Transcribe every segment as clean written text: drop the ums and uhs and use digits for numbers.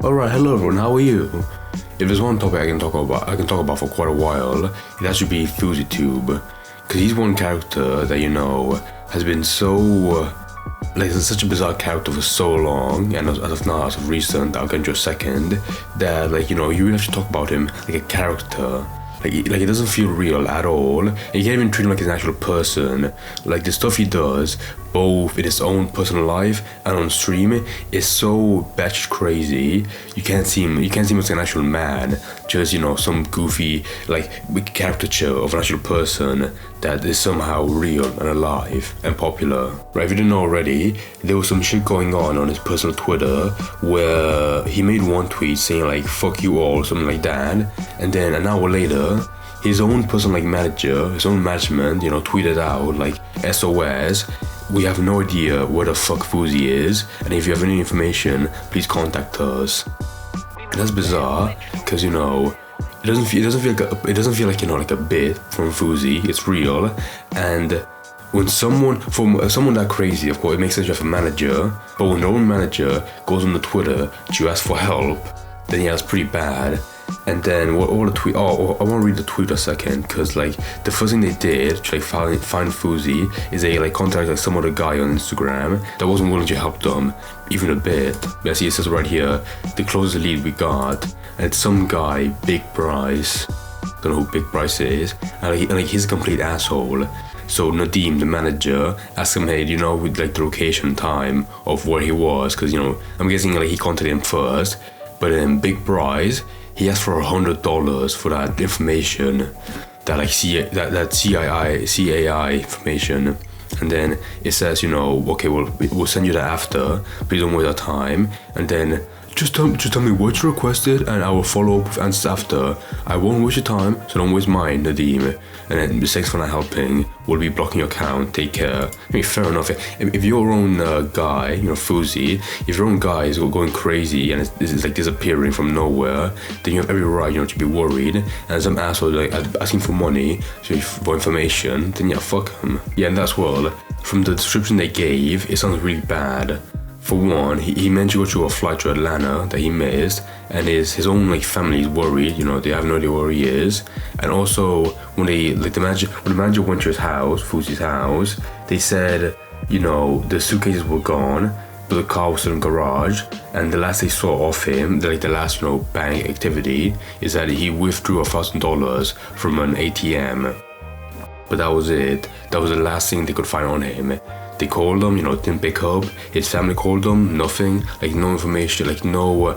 Alright, hello everyone, how are you? If there's one topic I can talk about for quite a while, it should be Fousey Tube. Because he's one character that, has been such a bizarre character for so long, and as of recent, I'll get into a second, that, you really have to talk about him like a character. Like it doesn't feel real at all. And you can't even treat him like he's an actual person. Like the stuff he does, both in his own personal life and on stream, is so batshit crazy. You can't see him as an actual man. Just some goofy caricature of an actual person that is somehow real and alive and popular. Right? If you didn't know already, there was some shit going on his personal Twitter where he made one tweet saying "fuck you all," something like that, and then an hour later, his own personal manager, his own management, tweeted out SOS. We have no idea where the fuck Fousey is, and if you have any information, please contact us. And that's bizarre, because it doesn't feel like a bit from Fousey. It's real, and when someone that crazy, of course, it makes sense you have a manager. But when your own manager goes on the Twitter to ask for help, then yeah, that's pretty bad. And then all the tweet. Oh, I want to read the tweet a second, because the first thing they did to find Fousey is they contacted some other guy on Instagram that wasn't willing to help them even a bit. But see, it says right here, the closest lead we got, and it's some guy, Big Bryce. Don't know who Big Bryce is, and he's a complete asshole. So Nadeem, the manager, asked him, hey, with the location time of where he was, because I'm guessing he contacted him first. But then Big Bryce, he asked for $100 for that information, that CAI information, and then it says, okay, we'll send you that after, please don't waste our time, and then just tell me what you requested, and I will follow up with answers after. I won't waste your time, so don't waste mine, Nadeem. And then thanks for not helping. We'll be blocking your account. Take care. I mean, fair enough. If your own guy, Fousey, if your own guy is going crazy and is disappearing from nowhere, then you have every right, to be worried. And some asshole asking for money, for information, then yeah, fuck him. Yeah, and that's well. From the description they gave, it sounds really bad. For one, he meant to go to a flight to Atlanta that he missed, and his own family is worried. They have no idea where he is. And also, when the manager went to his house, Fousey's house, they said, the suitcases were gone, but the car was still in the garage. And the last they saw of him, the last bank activity, is that he withdrew $1,000 from an ATM. But that was it. That was the last thing they could find on him. They called him, didn't pick up. His family called him, nothing, no information, no,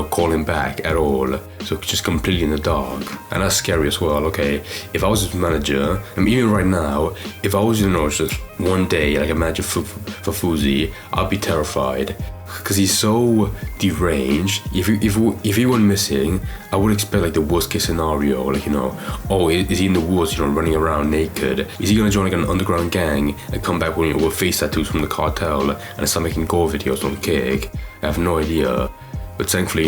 calling back at all. So just completely in the dark. And that's scary as well, okay? If I was his manager, even right now, if I was, just one day, a manager for Fousey, I'd be terrified. Because he's so deranged. If he went missing, I would expect the worst case scenario. Oh, is he in the woods, running around naked? Is he gonna join an underground gang and come back with face tattoos from the cartel and start making gore videos on Kick? I have no idea. But thankfully,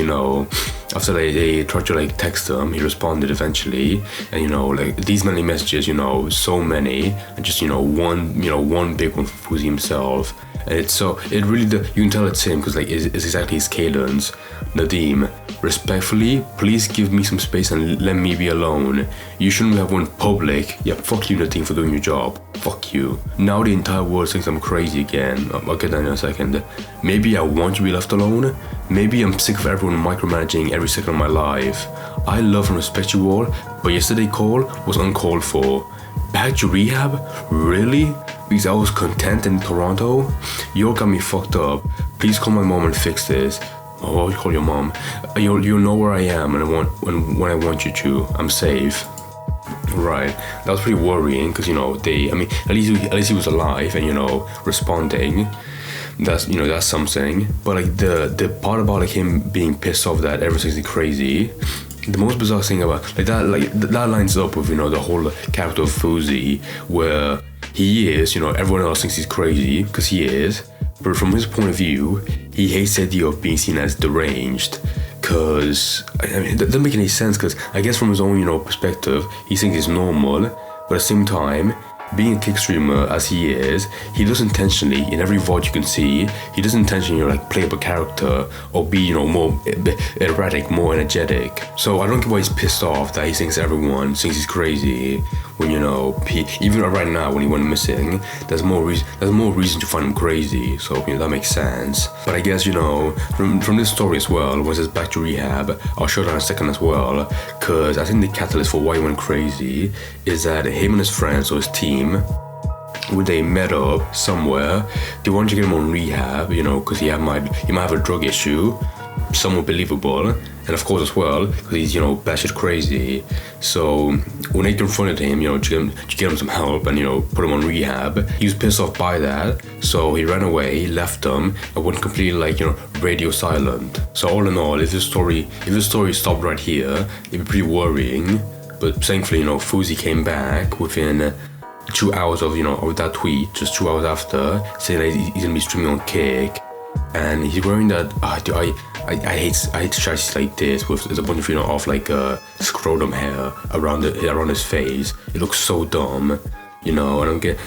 after they tried to text him, he responded eventually. And these many messages, so many, and just one big one for Fousey himself. And it really, you can tell it's him because it's exactly his cadence. Nadeem, respectfully, please give me some space and let me be alone. You shouldn't have went public. Yeah, fuck you, Nadeem, for doing your job. Fuck you. Now the entire world thinks I'm crazy again. I'll get that in a second. Maybe I want to be left alone. Maybe I'm sick of everyone micromanaging every second of my life. I love and respect you all, but yesterday's call was uncalled for. Back to rehab? Really? Because I was content in Toronto? You all got me fucked up. Please call my mom and fix this. Oh, you call your mom. You'll know where I am and when I want you to. I'm safe. Right. That was pretty worrying because at least he was alive and responding. That's something. But the part about him being pissed off that everything's crazy. The most bizarre thing about that lines up with the whole character of Fousey, where he is everyone else thinks he's crazy because he is, but from his point of view, he hates the idea of being seen as deranged. Because it doesn't make any sense. Because I guess from his own perspective, he thinks it's normal, but at the same time, being a kick streamer as he is, he does intentionally, in every VOD you can see, he does intentionally, like, play up a character or be, more erratic, more energetic. So I don't get why he's pissed off that he thinks everyone thinks he's crazy when, even right now when he went missing, there's more reason to find him crazy. So, that makes sense. But I guess, from this story as well, once it's back to rehab, I'll show that in a second as well, because I think the catalyst for why he went crazy is that him and his friends or his team, when they met up somewhere, they wanted to get him on rehab, because he might have a drug issue, somewhat believable, and of course as well, because he's, batshit crazy. So when they confronted him, to get him some help and, put him on rehab, he was pissed off by that, so he ran away, left them, and went completely, radio silent. So all in all, if this story stopped right here, it'd be pretty worrying, but thankfully, Fousey came back within 2 hours of that tweet, just 2 hours after, saying that he's gonna be streaming on Kick, and he's wearing that. I hate chassis like this with a bunch of scrotum hair around his face. It looks so dumb, I don't get.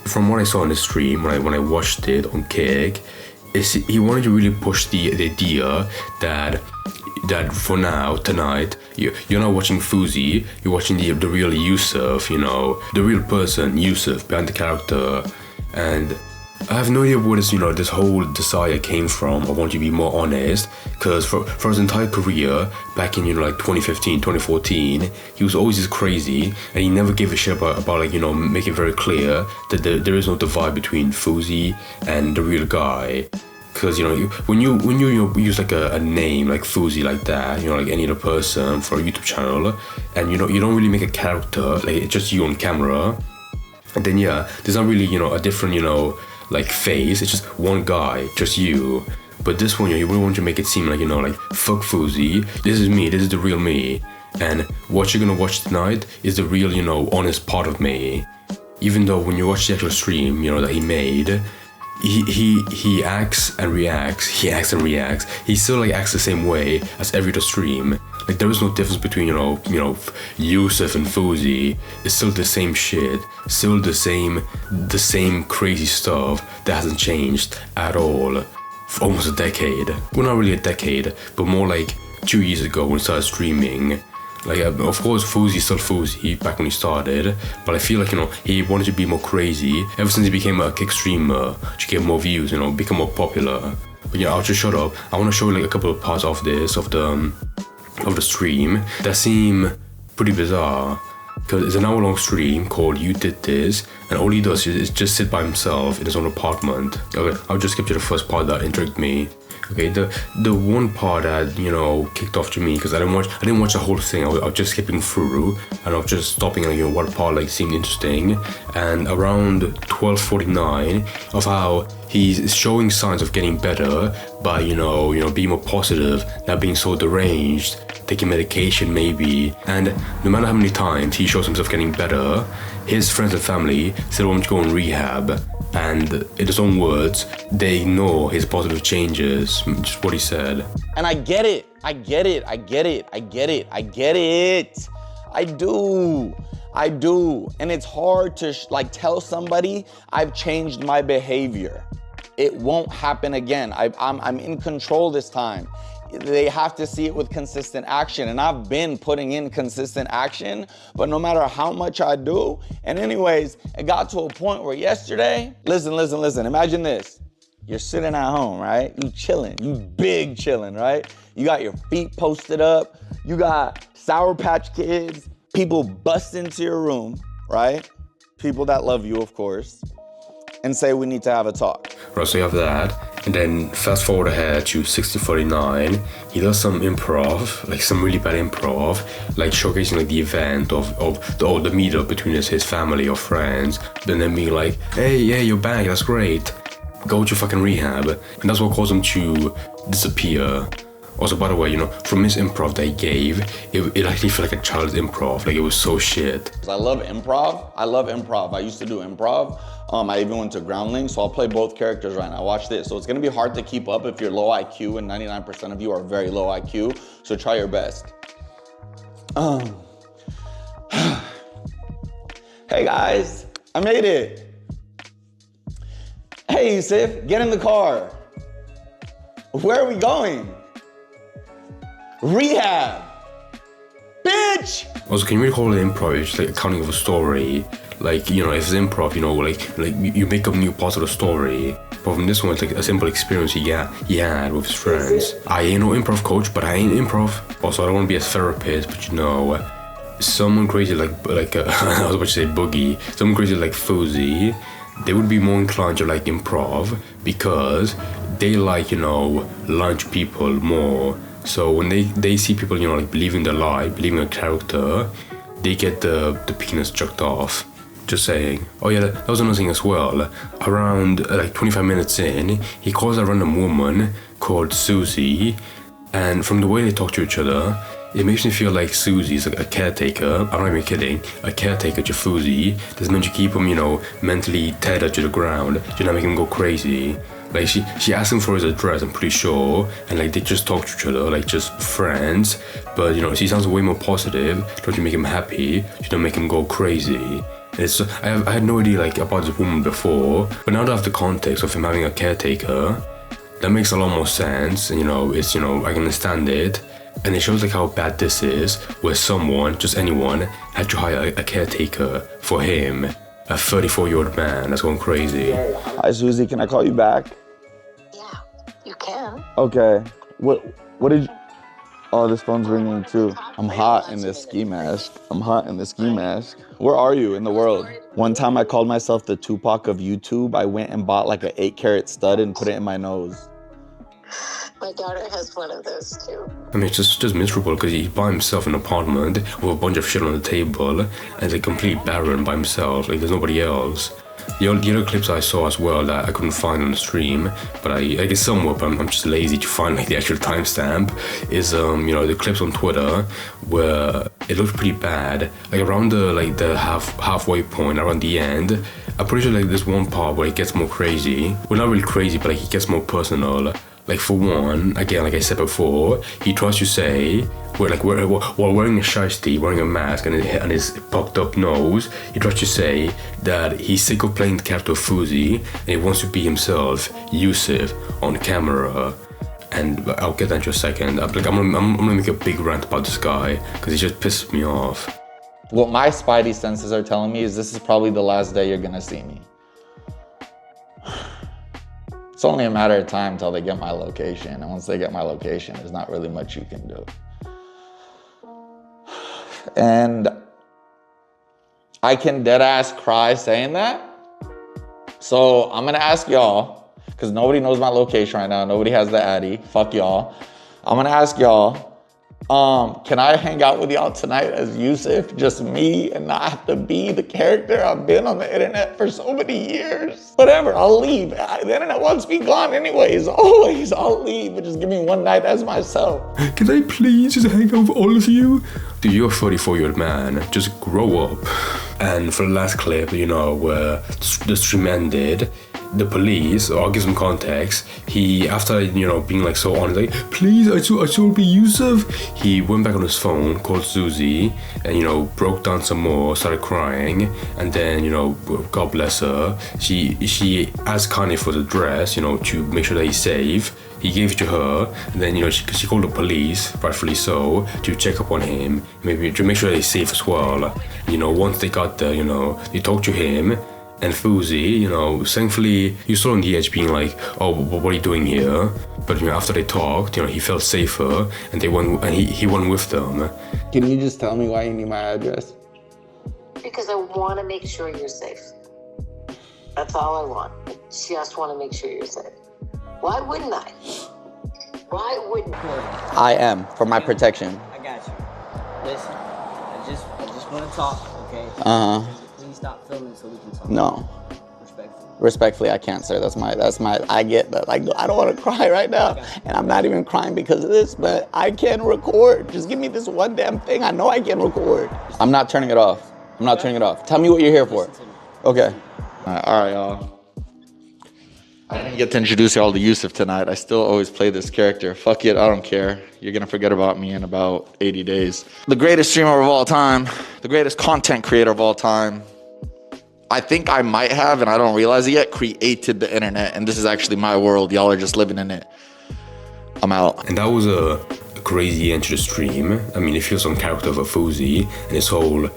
From what I saw in the stream when I watched it on Kick, he wanted to really push the idea that for now, tonight, you're not watching Fousey, you're watching the real Yusuf, the real person, Yusuf, behind the character. And I have no idea where this whole desire came from. I want you to be more honest, because for his entire career, back in 2015, 2014, he was always this crazy, and he never gave a shit about making it very clear that there is no divide between Fousey and the real guy. Because when you use a name like Fousey like that, like any other person for a YouTube channel, and you don't really make a character, like it's just you on camera, and then there's not really a different face. It's just one guy, just you. But this one, you really want to make it seem like fuck Fousey, this is me, this is the real me, and what you're gonna watch tonight is the real honest part of me. Even though when you watch the actual stream that he made, he acts and reacts. He still acts the same way as every other stream. There is no difference between Yusuf and Fousey. It's still the same shit, still the same crazy stuff that hasn't changed at all for almost a decade. Well, not really a decade, but more like 2 years ago when he started streaming. Of course, Fousey's still Fousey back when he started, but I feel like, he wanted to be more crazy ever since he became a kick streamer to get more views, become more popular. But I'll just shut up. I want to show you a couple of parts of the stream that seem pretty bizarre. Because it's an hour-long stream called You Did This, and all he does is just sit by himself in his own apartment. Okay, I'll just skip to the first part that intrigued me. Okay, the one part that kicked off to me, because I didn't watch the whole thing. I was just skipping through, and I was just stopping what part seemed interesting. And around 12:49, of how he's showing signs of getting better by being more positive, not being so deranged, taking medication maybe. And no matter how many times he shows himself getting better, his friends and family still want him to go in rehab. And in his own words, they ignore his positive changes, just what he said. And I get it. I do. And it's hard to tell somebody I've changed my behavior. It won't happen again. I'm in control this time. They have to see it with consistent action. And I've been putting in consistent action, but no matter how much I do. And anyways, it got to a point where yesterday, listen, imagine this. You're sitting at home, right? You chilling, you big chilling, right? You got your feet posted up. You got Sour Patch Kids, people bust into your room, right? People that love you, of course, and say we need to have a talk. Right, so you have that. And then fast forward ahead to 16:49, he does some improv, some really bad improv, showcasing the event of the meetup between his family or friends, and then being like, hey, yeah, you're back, that's great, go to fucking rehab. And that's what caused him to disappear. Also, by the way, from his improv that he gave, it actually felt like a child's improv, it was so shit. I love improv. I used to do improv. I even went to Groundling, so I'll play both characters right now. Watch this. So it's gonna be hard to keep up if you're low IQ, and 99% of you are very low IQ, so try your best. Hey guys, I made it. Hey, Yusuf, get in the car. Where are we going? Rehab. Bitch! Also, can you really call it improv? It's like accounting of a story. Like, you know, if it's improv, you know, like you make up new parts of the story. But from this one, it's like a simple experience he had with his friends. I ain't no improv coach, but I ain't improv. Also, I don't want to be a therapist, but you know, someone crazy like I was about to say Boogie, someone crazy like Fousey, they would be more inclined to like improv because they like, you know, lunch people more. So when they see people, you know, like believing the lie, believing a character, they get the penis chucked off. Just saying. Oh yeah, that was another thing as well. Around like 25 minutes in, he calls a random woman called Fousey, and from the way they talk to each other, it makes me feel like Susie's like a caretaker. I'm not even kidding. A caretaker to Fousey that's meant to keep him, you know, mentally tethered to the ground, to not make him go crazy. Like she asked him for his address, I'm pretty sure, and like they just talk to each other, like just friends. But you know, she sounds way more positive, trying to make him happy, to not make him go crazy. It's I had no idea like about this woman before, but now that I have the context of him having a caretaker, that makes a lot more sense. And you know, it's, you know, I can understand it. And it shows like how bad this is, where someone, just anyone, had to hire a caretaker for him. A 34-year-old man that's going crazy. Hi, Fousey, can I call you back? Yeah, you can. Okay. What did you... Oh, this phone's ringing too. I'm hot in this ski mask. Where are you in the world? One time I called myself the Tupac of YouTube. I went and bought like an 8-carat stud and put it in my nose. My daughter has one of those too. I mean, it's just miserable because he's by himself in an apartment with a bunch of shit on the table and it's like complete barren by himself. Like there's nobody else. The other clips I saw as well that I couldn't find on the stream, but I guess somewhere, but I'm just lazy to find like the actual timestamp, is you know, the clips on Twitter where it looked pretty bad. Like around the halfway point, around the end, I'm pretty sure like there's one part where it gets more crazy. Well, not really crazy, but like it gets more personal. Like for one, again, like I said before, he tries to say, while wearing a shiesty, wearing a mask and his puffed up nose, he tries to say that he's sick of playing the character of Fousey and he wants to be himself, Yusuf, on camera. And I'll get that in just a second. I'm gonna make a big rant about this guy because he just pisses me off. What my spidey senses are telling me is this is probably the last day you're gonna see me. It's only a matter of time until they get my location. And once they get my location, there's not really much you can do. And I can dead ass cry saying that. So I'm gonna ask y'all, because nobody knows my location right now. Nobody has the Addy. Fuck y'all. I'm gonna ask y'all, can I hang out with y'all tonight as Yusuf, just me, and not have to be the character I've been on the internet for so many years? Whatever, I'll leave. The internet wants me gone anyways. Always, I'll leave, but just give me one night as myself. Can I please just hang out with all of you? Dude, you're a 34-year-old man. Just grow up. And for the last clip, you know, where the stream ended, the police, or I'll give some context, he, after, you know, being like so honest, like, please, I told be Yusuf, he went back on his phone, called Fousey, and, you know, broke down some more, started crying, and then, you know, God bless her, she asked Kanye for the dress, you know, to make sure that he's safe. He gave it to her, and then, you know, she called the police, rightfully so, to check up on him, maybe to make sure that he's safe as well. You know, once they got there, you know, they talked to him, and Fousey, you know, thankfully, you saw on the edge being like, oh, what are you doing here? But, you know, after they talked, you know, he felt safer, and he went with them. Can you just tell me why you need my address? Because I want to make sure you're safe. That's all I want. I just want to make sure you're safe. Why wouldn't I? Why wouldn't I? I am, for my protection. I got you. Listen, I just want to talk, okay? Please stop filming so we can talk. No. Respectfully. Respectfully, I can't, sir. That's my, I get that. Like, I don't want to cry right now. And I'm not even crying because of this, but I can record. Just give me this one damn thing. I know I can record. I'm not turning it off. I'm not turning it off. Tell me what you're here for. Okay. All right, y'all. I didn't get to introduce y'all to Yusuf tonight. I still always play this character. Fuck it, I don't care. You're gonna forget about me in about 80 days. The greatest streamer of all time, the greatest content creator of all time. I think I might have, and I don't realize it yet, created the internet. And this is actually my world. Y'all are just living in it. I'm out. And that was a crazy end to the stream. I mean, it feels some character of a Fousey and his whole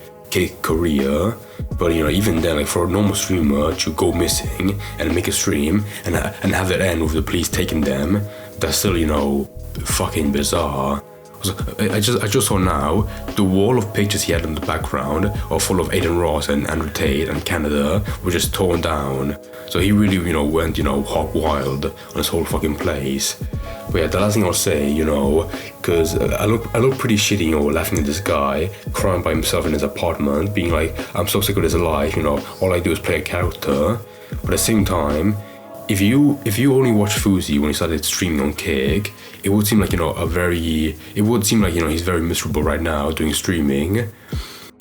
career. But, you know, even then, like, for a normal streamer to go missing and make a stream and have that end with the police taking them, that's still, you know, fucking bizarre. I just saw now the wall of pictures he had in the background are full of Aiden Ross and Andrew Tate and Canada were just torn down. So he really, you know, went, you know, hog wild on this whole fucking place. But yeah, the last thing I'll say, you know, because I look pretty shitty, you know, laughing at this guy crying by himself in his apartment, being like, I'm so sick of this life, you know, all I do is play a character. But at the same time, if you only watch Fousey when he started streaming on Kick, it would seem like, you know, he's very miserable right now doing streaming.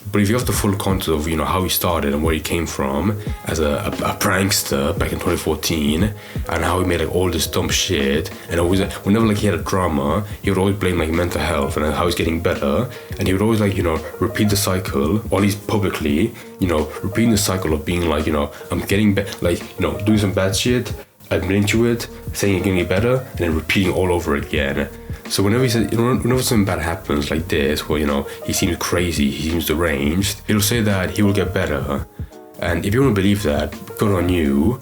But if you have the full context of, you know, how he started and where he came from as a prankster back in 2014, and how he made like all this dumb shit, and always whenever like he had a drama, he would always blame like mental health and how he's getting better, and he would always like, you know, repeat the cycle, or at least publicly, you know, repeating the cycle of being like, you know, I'm getting better, like, you know, doing some bad shit, admitting to it, saying you're getting better, and then repeating all over again. So whenever something bad happens like this, where, you know, he seems crazy, he seems deranged, he'll say that he will get better. And if you want to believe that, good on you.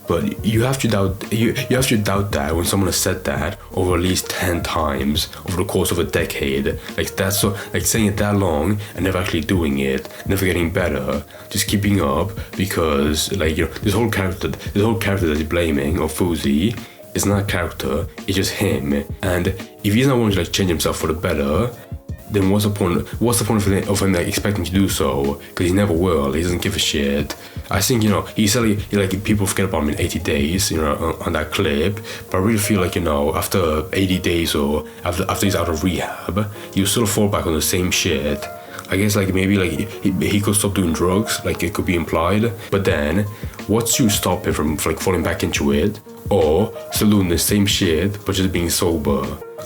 But you have to doubt that when someone has said that over at least 10 times over the course of a decade. Like, that's so, like, saying it that long and never actually doing it, never getting better, just keeping up, because, like, you know, this whole character that he's blaming of Fousey is not a character, it's just him. And if he's not willing to like change himself for the better, then what's the point of him like expecting to do so? Because he never will. He doesn't give a shit. I think, you know, he said like people forget about him in 80 days, you know, on that clip. But I really feel like, you know, after 80 days or after he's out of rehab, he'll still fall back on the same shit. I guess like maybe like he could stop doing drugs, like it could be implied. But then, what's to stop him from like falling back into it, or still doing the same shit but just being sober?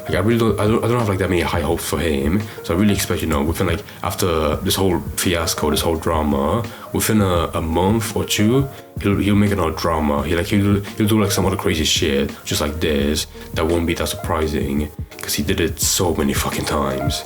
Like I don't have like that many high hopes for him. So I really expect, you know, within like after this whole fiasco, this whole drama, within a month or two, he'll make another drama. He'll do like some other crazy shit just like this that won't be that surprising, because he did it so many fucking times.